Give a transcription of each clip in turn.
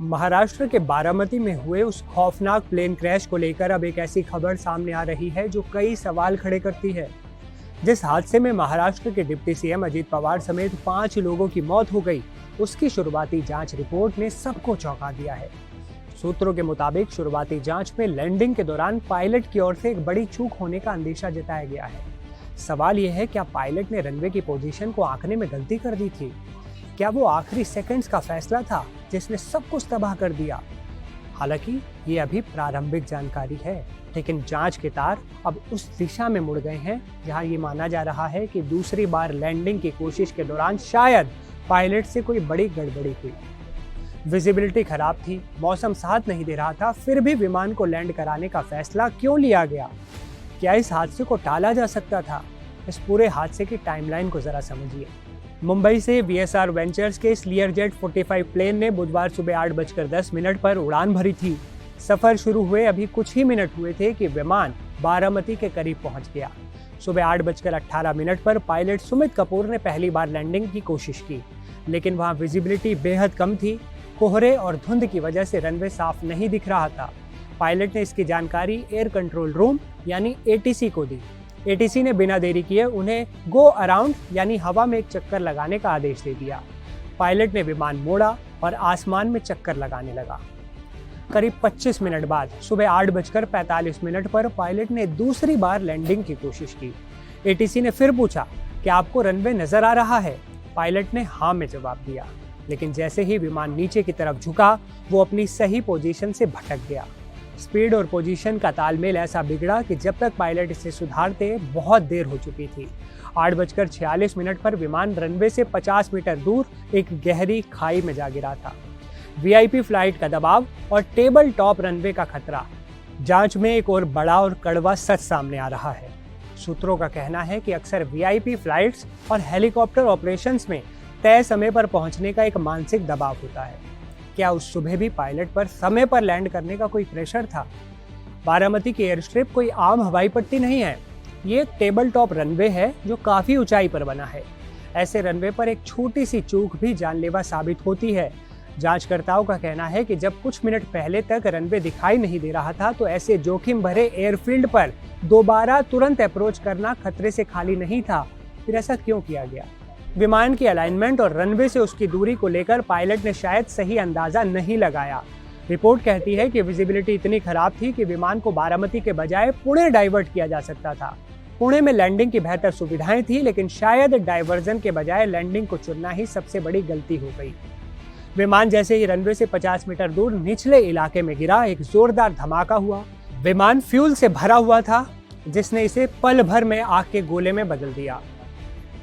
महाराष्ट्र के बारामती में हुए उस खौफनाक प्लेन क्रैश को लेकर अब एक ऐसी खबर सामने आ रही है जो कई सवाल खड़े करती है। जिस हादसे में महाराष्ट्र के डिप्टी सीएम अजीत पवार समेत 5 लोगों की मौत हो गई, उसकी शुरुआती जांच रिपोर्ट ने सबको चौंका दिया है। सूत्रों के मुताबिक शुरुआती जांच में लैंडिंग के दौरान पायलट की ओर से एक बड़ी चूक होने का अंदेशा जताया गया है। सवाल यह है, क्या पायलट ने रनवे की पोजीशन को आंकने में गलती कर दी थी? क्या वो आखिरी सेकंड्स का फैसला था जिसने सब कुछ तबाह कर दिया? हालांकि ये अभी प्रारंभिक जानकारी है, लेकिन जांच के तार अब उस दिशा में मुड़ गए हैं जहां ये माना जा रहा है कि दूसरी बार लैंडिंग की कोशिश के दौरान शायद पायलट से कोई बड़ी गड़बड़ी हुई। विजिबिलिटी खराब थी, मौसम साथ नहीं दे रहा था, फिर भी विमान को लैंड कराने का फैसला क्यों लिया गया? क्या इस हादसे को टाला जा सकता था? इस पूरे हादसे की टाइमलाइन को जरा समझिए। मुंबई से VSR वेंचर्स के इस लीयरजेट 45 प्लेन ने बुधवार सुबह 8:10 पर उड़ान भरी थी। सफर शुरू हुए अभी कुछ ही मिनट हुए थे कि विमान बारामती के करीब पहुंच गया। सुबह 8:18 पर पायलट सुमित कपूर ने पहली बार लैंडिंग की कोशिश की, लेकिन वहां विजिबिलिटी बेहद कम थी। कोहरे और धुंध की वजह से रनवे साफ नहीं दिख रहा था। पायलट ने इसकी जानकारी एयर कंट्रोल रूम यानी ATC को दी। ATC ने बिना देरी किए उन्हें गो अराउंड यानी हवा में एक चक्कर लगाने का आदेश दे दिया। पायलट ने विमान मोड़ा और आसमान में चक्कर लगाने लगा। करीब 25 मिनट बाद सुबह 8:45 पर पायलट ने दूसरी बार लैंडिंग की कोशिश की। ATC ने फिर पूछा कि आपको रनवे नजर आ रहा है? पायलट ने हाँ में जवाब दिया, लेकिन जैसे ही विमान नीचे की तरफ झुका, वो अपनी सही पोजीशन से भटक गया। स्पीड और पोजीशन का तालमेल ऐसा बिगड़ा कि जब तक पायलट इसे सुधारते बहुत देर हो चुकी थी। 8:46 पर विमान रनवे से 50 मीटर दूर एक गहरी खाई में जा गिरा था। VIP फ्लाइट का दबाव और टेबल टॉप रनवे का खतरा। जांच में एक और बड़ा और कड़वा सच सामने आ रहा है। सूत्रों का कहना है कि अक्सर VIP फ्लाइट्स और हेलीकॉप्टर ऑपरेशंस में तय समय पर पहुंचने का एक मानसिक दबाव होता है। क्या उस सुबह भी पायलट पर समय पर लैंड करने का कोई प्रेशर था? बारामती की एयर स्ट्रिप कोई आम हवाई पट्टी नहीं है। ये एक टेबल टॉप रनवे है जो काफी ऊंचाई पर बना है। ऐसे रनवे पर एक छोटी सी चूक भी जानलेवा साबित होती है। जांचकर्ताओं का कहना है कि जब कुछ मिनट पहले तक रनवे दिखाई नहीं दे रहा था, तो ऐसे जोखिम भरे एयरफील्ड पर दोबारा तुरंत अप्रोच करना खतरे से खाली नहीं था। फिर ऐसा क्यों किया गया? विमान की अलाइनमेंट और रनवे से उसकी दूरी को लेकर पायलट ने शायद सही अंदाजा नहीं लगाया। रिपोर्ट कहती है कि विजिबिलिटी इतनी खराब थी कि विमान को बारामती के बजाय पुणे डाइवर्ट किया जा सकता था। पुणे में लैंडिंग की बेहतर सुविधाएं थी, लेकिन शायद डाइवर्जन के बजाय लैंडिंग को चुनना ही सबसे बड़ी गलती हो गई। विमान जैसे ही रनवे से 50 मीटर दूर निचले इलाके में गिरा, एक जोरदार धमाका हुआ। विमान फ्यूल से भरा हुआ था, जिसने इसे पल भर में आग के गोले में बदल दिया।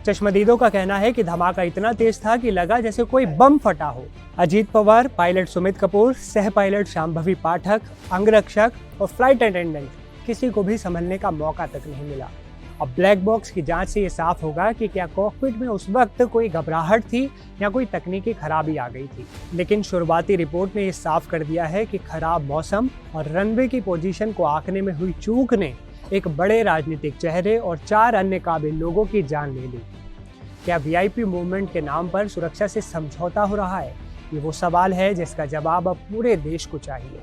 चश्मदीदों का कहना है कि धमाका इतना तेज था कि लगा जैसे कोई बम फटा हो। अजीत पवार, पायलट सुमित कपूर, सह पायलट शांभवी पाठक, अंगरक्षक और फ्लाइट अटेंडेंट, किसी को भी संभलने का मौका तक नहीं मिला। अब ब्लैक बॉक्स की जांच से ये साफ होगा कि क्या कॉकपिट में उस वक्त कोई घबराहट थी या कोई तकनीकी खराबी आ गई थी। लेकिन शुरुआती रिपोर्ट ने ये साफ कर दिया है कि खराब मौसम और रनवे की पोजीशन को आंकने में हुई चूक ने एक बड़े राजनीतिक चेहरे और 4 अन्य काबिल लोगों की जान ले ली। क्या VIP मूवमेंट के नाम पर सुरक्षा से समझौता हो रहा है? ये वो सवाल है जिसका जवाब अब पूरे देश को चाहिए।